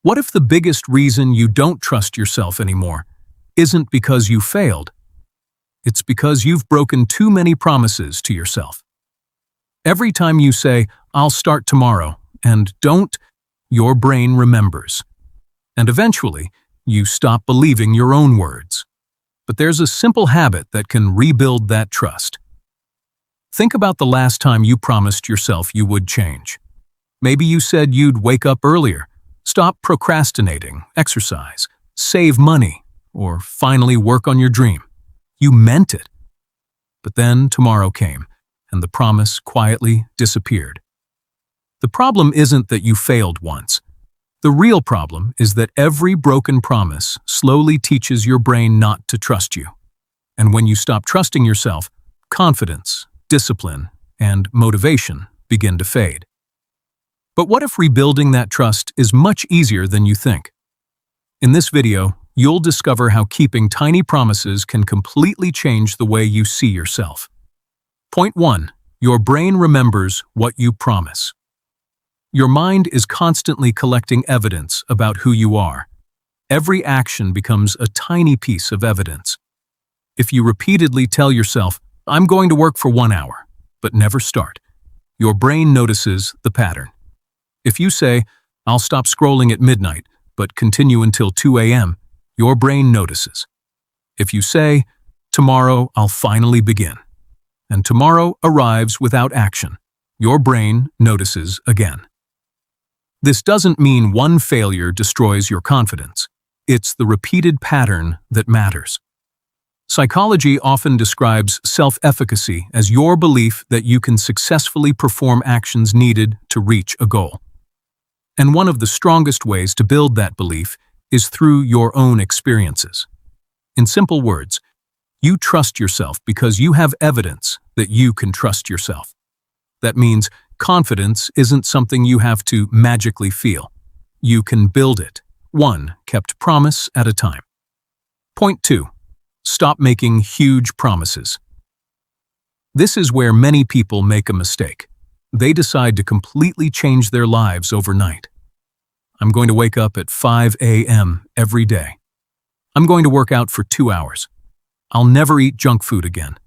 What if the biggest reason you don't trust yourself anymore isn't because you failed? It's because you've broken too many promises to yourself. Every time you say, "I'll start tomorrow," and don't, your brain remembers. And eventually, you stop believing your own words. But there's a simple habit that can rebuild that trust. Think about the last time you promised yourself you would change. Maybe you said you'd wake up earlier, stop procrastinating, exercise, save money, or finally work on your dream. You meant it. But then tomorrow came, and the promise quietly disappeared. The problem isn't that you failed once. The real problem is that every broken promise slowly teaches your brain not to trust you. And when you stop trusting yourself, confidence, discipline, and motivation begin to fade. But what if rebuilding that trust is much easier than you think? In this video, you'll discover how keeping tiny promises can completely change the way you see yourself. Point 1. Your brain remembers what you promise. Your mind is constantly collecting evidence about who you are. Every action becomes a tiny piece of evidence. If you repeatedly tell yourself, "I'm going to work for 1 hour," but never start, your brain notices the pattern. If you say, "I'll stop scrolling at midnight," but continue until 2 a.m., your brain notices. If you say, "Tomorrow I'll finally begin," and tomorrow arrives without action, your brain notices again. This doesn't mean one failure destroys your confidence. It's the repeated pattern that matters. Psychology often describes self-efficacy as your belief that you can successfully perform actions needed to reach a goal. And one of the strongest ways to build that belief is through your own experiences. In simple words, you trust yourself because you have evidence that you can trust yourself. That means confidence isn't something you have to magically feel. You can build it, one kept promise at a time. Point 2. Stop making huge promises. This is where many people make a mistake. They decide to completely change their lives overnight. I'm going to wake up at 5 a.m. every day. I'm going to work out for 2 hours. I'll never eat junk food again.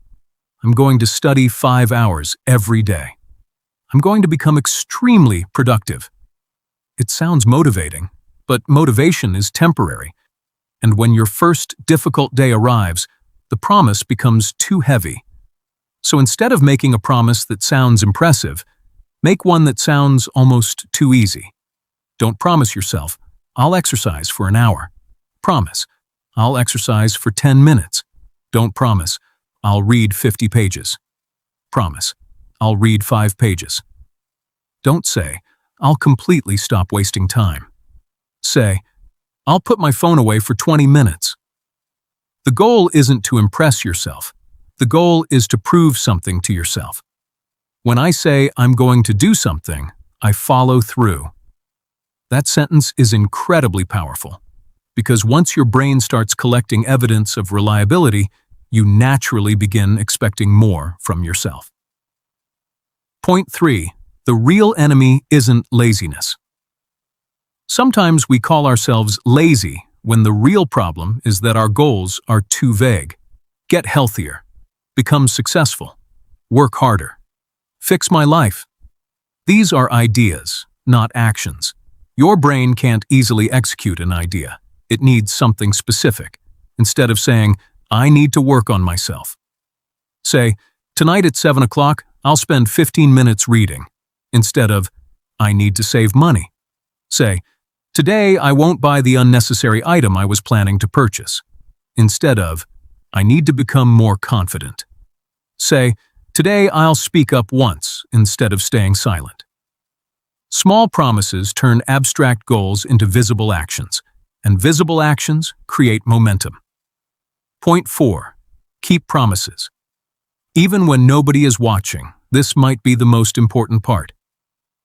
I'm going to study 5 hours every day. I'm going to become extremely productive. It sounds motivating, but motivation is temporary. And when your first difficult day arrives, the promise becomes too heavy. So instead of making a promise that sounds impressive, make one that sounds almost too easy. Don't promise yourself, "I'll exercise for an hour." Promise, "I'll exercise for 10 minutes." Don't promise, "I'll read 50 pages." Promise, "I'll read 5 pages." Don't say, "I'll completely stop wasting time." Say, "I'll put my phone away for 20 minutes." The goal isn't to impress yourself. The goal is to prove something to yourself. When I say I'm going to do something, I follow through. That sentence is incredibly powerful, because once your brain starts collecting evidence of reliability, you naturally begin expecting more from yourself. Point 3. The real enemy isn't laziness. Sometimes we call ourselves lazy when the real problem is that our goals are too vague. Get healthier. Become successful. Work harder. Fix my life. These are ideas, not actions. Your brain can't easily execute an idea. It needs something specific. Instead of saying, "I need to work on myself," say, "Tonight at 7 o'clock, I'll spend 15 minutes reading." Instead of, "I need to save money." Say, "Today I won't buy the unnecessary item I was planning to purchase." Instead of, "I need to become more confident." Say, "Today I'll speak up once," instead of staying silent. Small promises turn abstract goals into visible actions, and visible actions create momentum. Point 4. Keep promises. Even when nobody is watching, this might be the most important part.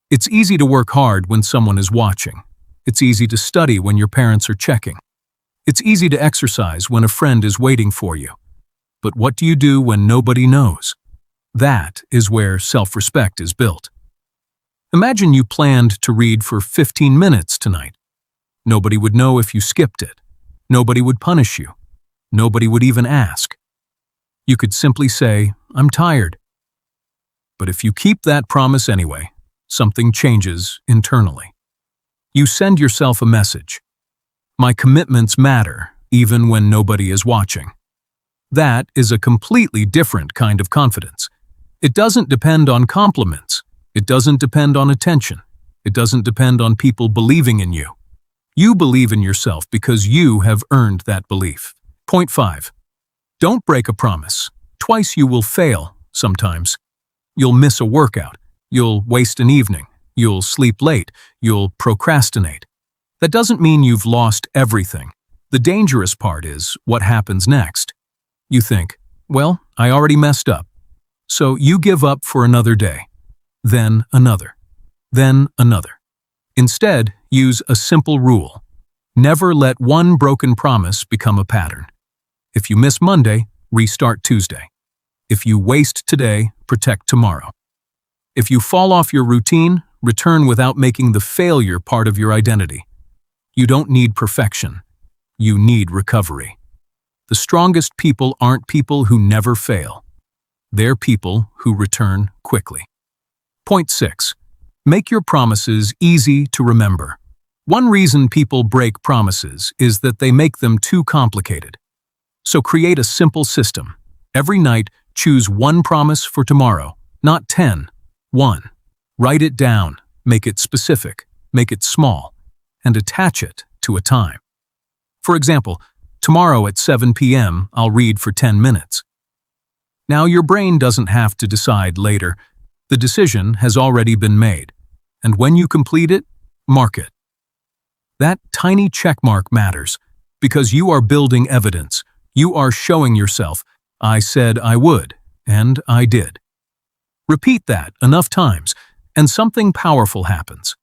It's easy to work hard when someone is watching. It's easy to study when your parents are checking. It's easy to exercise when a friend is waiting for you. But what do you do when nobody knows? That is where self-respect is built. Imagine you planned to read for 15 minutes tonight. Nobody would know if you skipped it. Nobody would punish you. Nobody would even ask. You could simply say, "I'm tired." But if you keep that promise anyway, something changes internally. You send yourself a message. My commitments matter, even when nobody is watching. That is a completely different kind of confidence. It doesn't depend on compliments. It doesn't depend on attention. It doesn't depend on people believing in you. You believe in yourself because you have earned that belief. Point 5. Don't break a promise. Twice you will fail, sometimes. You'll miss a workout. You'll waste an evening. You'll sleep late. You'll procrastinate. That doesn't mean you've lost everything. The dangerous part is what happens next. You think, well, I already messed up. So you give up for another day. Then another. Then another. Instead, use a simple rule. Never let one broken promise become a pattern. If you miss Monday, restart Tuesday. If you waste today, protect tomorrow. If you fall off your routine, return without making the failure part of your identity. You don't need perfection. You need recovery. The strongest people aren't people who never fail. They're people who return quickly. Point 6. Make your promises easy to remember. One reason people break promises is that they make them too complicated. So create a simple system. Every night, choose one promise for tomorrow, not 10. 1. Write it down, make it specific, make it small, and attach it to a time. For example, tomorrow at 7 p.m., I'll read for 10 minutes. Now your brain doesn't have to decide later. The decision has already been made, and when you complete it, mark it. That tiny check mark matters, because you are building evidence. You are showing yourself, I said I would, and I did. Repeat that enough times, and something powerful happens.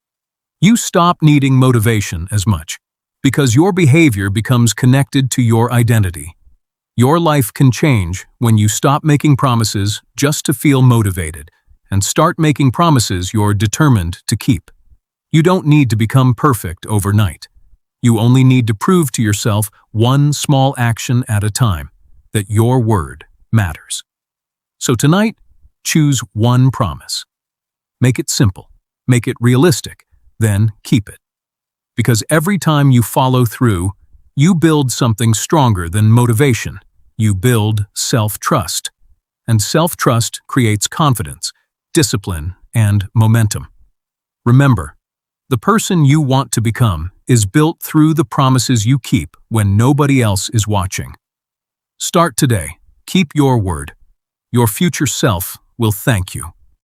You stop needing motivation as much, because your behavior becomes connected to your identity. Your life can change when you stop making promises just to feel motivated, and start making promises you're determined to keep. You don't need to become perfect overnight. You only need to prove to yourself one small action at a time that your word matters. So tonight, choose one promise. Make it simple, make it realistic, then keep it. Because every time you follow through, you build something stronger than motivation. You build self-trust. And self-trust creates confidence, discipline, and momentum. Remember, the person you want to become is built through the promises you keep when nobody else is watching. Start today. Keep your word. Your future self will thank you.